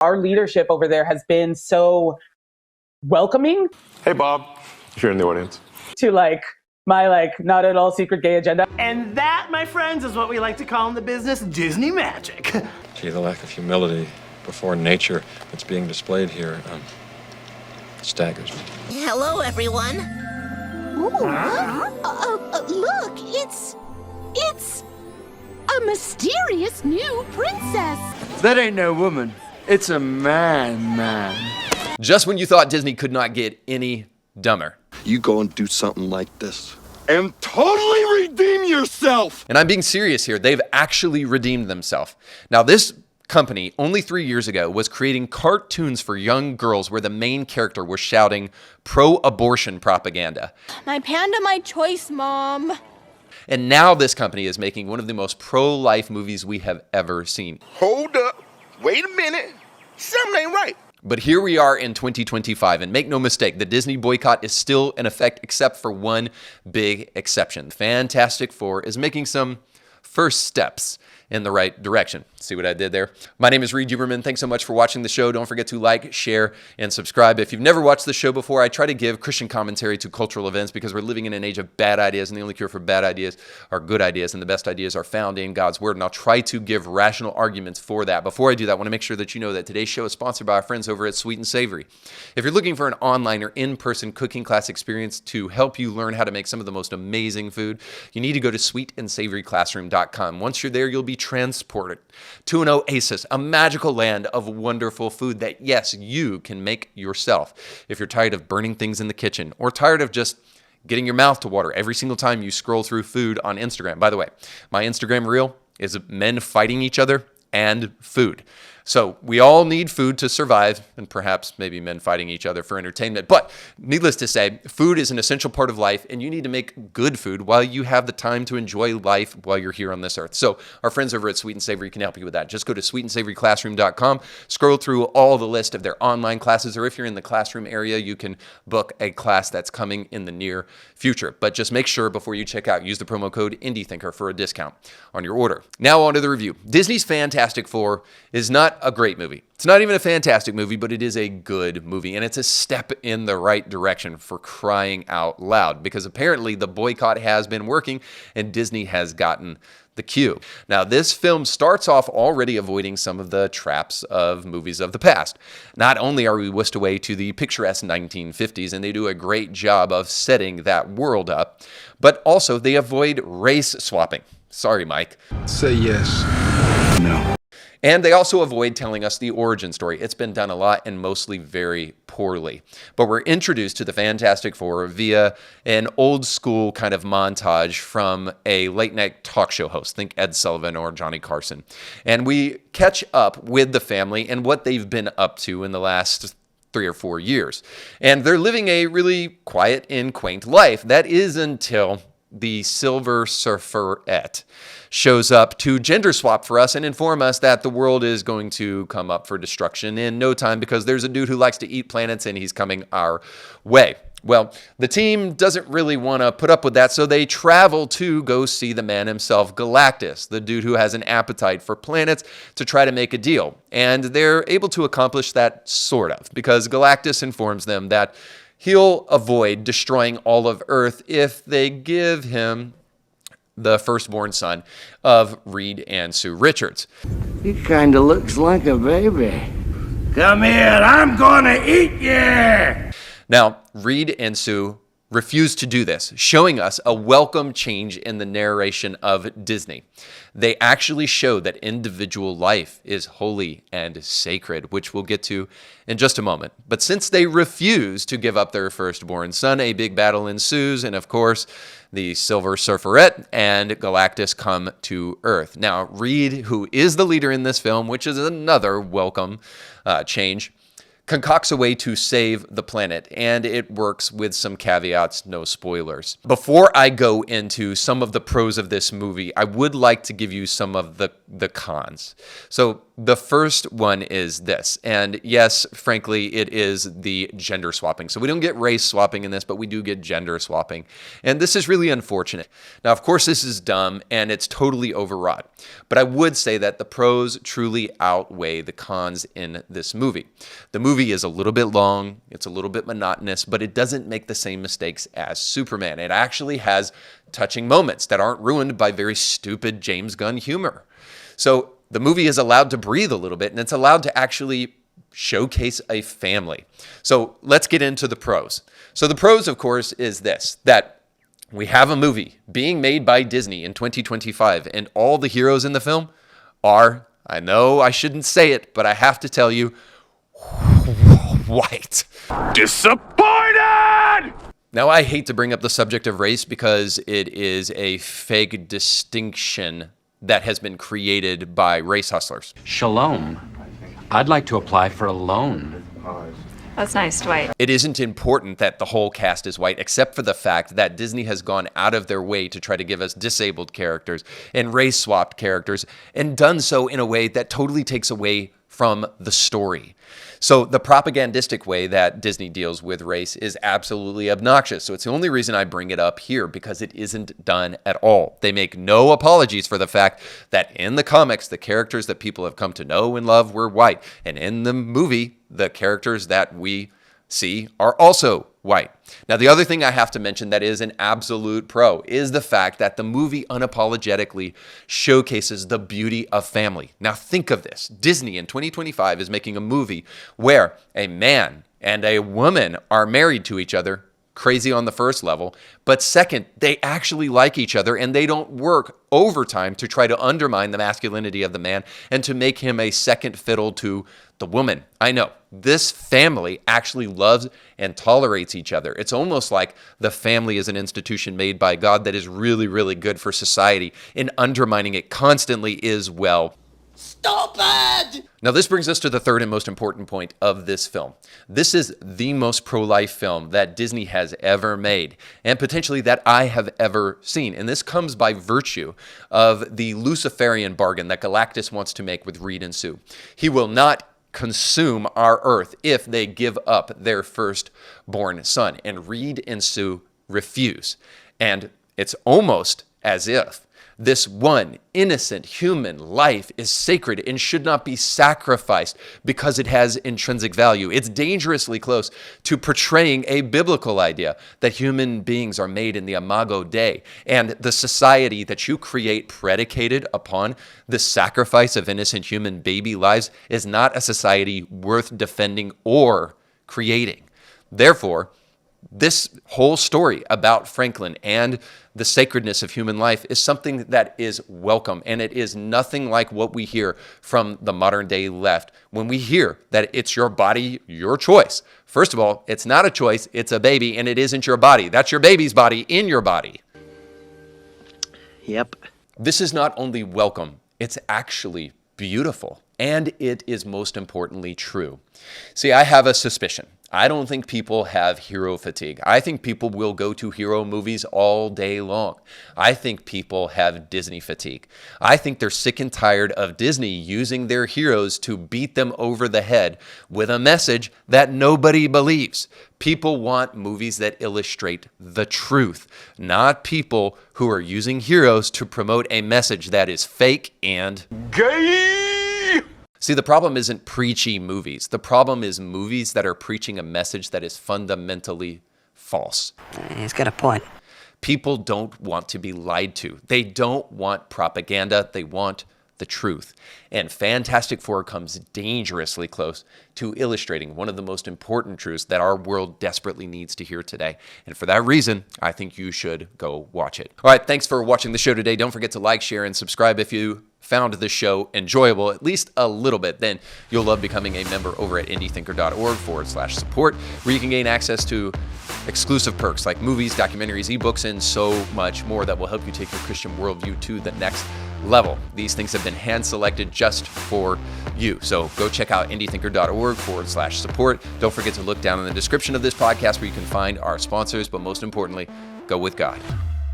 Our leadership over there has been so welcoming. Hey, Bob, if you're in the audience. To my not at all secret gay agenda. And that, my friends, is what we like to call in the business Disney magic. Gee, the lack of humility before nature that's being displayed here staggers me. Hello, everyone. Ooh, look, it's a mysterious new princess. That ain't no woman. It's a man. Just when you thought Disney could not get any dumber. You go and do something like this and totally redeem yourself. And I'm being serious here. They've actually redeemed themselves. Now, this company, only 3 years ago, was creating cartoons for young girls where the main character was shouting pro-abortion propaganda. My panda, my choice, Mom. And now this company is making one of the most pro-life movies we have ever seen. Hold up. Wait a minute. Something ain't right. But here we are in 2025, and make no mistake, the Disney boycott is still in effect except for one big exception. Fantastic Four is making some first steps in the right direction. See what I did there? My name is Reed Huberman. Thanks so much for watching the show. Don't forget to like, share, and subscribe. If you've never watched the show before, I try to give Christian commentary to cultural events because we're living in an age of bad ideas, and the only cure for bad ideas are good ideas, and the best ideas are found in God's Word. And I'll try to give rational arguments for that. Before I do that, I want to make sure that you know that today's show is sponsored by our friends over at Sweet and Savory. If you're looking for an online or in-person cooking class experience to help you learn how to make some of the most amazing food, you need to go to sweetandsavoryclassroom.com. Once you're there, you'll be transported to an oasis, a magical land of wonderful food that, yes, you can make yourself. If you're tired of burning things in the kitchen or tired of just getting your mouth to water every single time you scroll through food on Instagram. By the way, my Instagram reel is men fighting each other and food. So we all need food to survive, and perhaps maybe men fighting each other for entertainment. But needless to say, food is an essential part of life, and you need to make good food while you have the time to enjoy life while you're here on this earth. So our friends over at Sweet and Savory can help you with that. Just go to sweetandsavoryclassroom.com, scroll through all the list of their online classes, or if you're in the classroom area, you can book a class that's coming in the near future. But just make sure before you check out, use the promo code IndieThinker for a discount on your order. Now on to the review. Disney's Fantastic Four is not a great movie. It's not even a fantastic movie, but it is a good movie, and it's a step in the right direction, for crying out loud, because apparently the boycott has been working and Disney has gotten the cue. Now, this film starts off already avoiding some of the traps of movies of the past. Not only are we whisked away to the picturesque 1950s, and they do a great job of setting that world up, but also they avoid race swapping. Sorry, Mike. Say yes. No. And they also avoid telling us the origin story. It's been done a lot and mostly very poorly. But we're introduced to the Fantastic Four via an old school kind of montage from a late night talk show host. Think Ed Sullivan or Johnny Carson. And we catch up with the family and what they've been up to in the last 3 or 4 years. And they're living a really quiet and quaint life. That is until the Silver Surferette shows up to gender swap for us and inform us that the world is going to come up for destruction in no time because there's a dude who likes to eat planets and he's coming our way. Well, the team doesn't really want to put up with that, so they travel to go see the man himself, Galactus, the dude who has an appetite for planets, to try to make a deal. And they're able to accomplish that sort of, because Galactus informs them that he'll avoid destroying all of Earth if they give him the firstborn son of Reed and Sue Richards. He kind of looks like a baby. Come here, I'm gonna eat you! Now, Reed and Sue refuse to do this, showing us a welcome change in the narration of Disney. They actually show that individual life is holy and sacred, which we'll get to in just a moment. But since they refuse to give up their firstborn son, a big battle ensues, and of course, the Silver Surferette and Galactus come to Earth. Now, Reed, who is the leader in this film, which is another welcome change, concocts a way to save the planet, and it works with some caveats, no spoilers. Before I go into some of the pros of this movie, I would like to give you some of the cons. So the first one is this, and yes, frankly, it is the gender swapping. So we don't get race swapping in this, but we do get gender swapping. And this is really unfortunate. Now, of course, this is dumb and it's totally overwrought, but I would say that the pros truly outweigh the cons in this movie. The movie is a little bit long, it's a little bit monotonous, but it doesn't make the same mistakes as Superman. It actually has touching moments that aren't ruined by very stupid James Gunn humor. So the movie is allowed to breathe a little bit, and it's allowed to actually showcase a family. So let's get into the pros. So the pros, of course, is this, that we have a movie being made by Disney in 2025, and all the heroes in the film are, I know I shouldn't say it, but I have to tell you, white. Disappointed! Now, I hate to bring up the subject of race because it is a fake distinction that has been created by race hustlers. Shalom. I'd like to apply for a loan. That's nice, Dwight. It isn't important that the whole cast is white, except for the fact that Disney has gone out of their way to try to give us disabled characters and race-swapped characters, and done so in a way that totally takes away from the story. So the propagandistic way that Disney deals with race is absolutely obnoxious. So it's the only reason I bring it up here, because it isn't done at all. They make no apologies for the fact that in the comics, the characters that people have come to know and love were white. And in the movie, the characters that we see are also white. Now, the other thing I have to mention that is an absolute pro is the fact that the movie unapologetically showcases the beauty of family. Now, think of this. Disney in 2025 is making a movie where a man and a woman are married to each other. Crazy on the first level, but second, they actually like each other and they don't work overtime to try to undermine the masculinity of the man and to make him a second fiddle to the woman. I know, this family actually loves and tolerates each other. It's almost like the family is an institution made by God that is really, really good for society, and undermining it constantly is, well, stupid! Now, this brings us to the third and most important point of this film. This is the most pro-life film that Disney has ever made, and potentially that I have ever seen. And this comes by virtue of the Luciferian bargain that Galactus wants to make with Reed and Sue. He will not consume our Earth if they give up their firstborn son. And Reed and Sue refuse. And it's almost as if this one innocent human life is sacred and should not be sacrificed because it has intrinsic value. It's dangerously close to portraying a biblical idea that human beings are made in the imago Dei, and the society that you create predicated upon the sacrifice of innocent human baby lives is not a society worth defending or creating. Therefore, this whole story about Franklin and the sacredness of human life is something that is welcome, and it is nothing like what we hear from the modern day left when we hear that it's your body, your choice. First of all, it's not a choice, it's a baby, and it isn't your body. That's your baby's body in your body. Yep. This is not only welcome, it's actually beautiful, and it is most importantly true. See, I have a suspicion. I don't think people have hero fatigue. I think people will go to hero movies all day long. I think people have Disney fatigue. I think they're sick and tired of Disney using their heroes to beat them over the head with a message that nobody believes. People want movies that illustrate the truth, not people who are using heroes to promote a message that is fake and gay. See, the problem isn't preachy movies. The problem is movies that are preaching a message that is fundamentally false. He's got a point. People don't want to be lied to. They don't want propaganda. They want the truth. And Fantastic Four comes dangerously close to illustrating one of the most important truths that our world desperately needs to hear today. And for that reason, I think you should go watch it. All right, thanks for watching the show today. Don't forget to like, share, and subscribe if you found this show enjoyable, at least a little bit. Then you'll love becoming a member over at indiethinker.org/support, where you can gain access to exclusive perks like movies, documentaries, ebooks, and so much more that will help you take your Christian worldview to the next level. These things have been hand-selected just for you. So go check out indiethinker.org/support. Don't forget to look down in the description of this podcast where you can find our sponsors, but most importantly, go with God.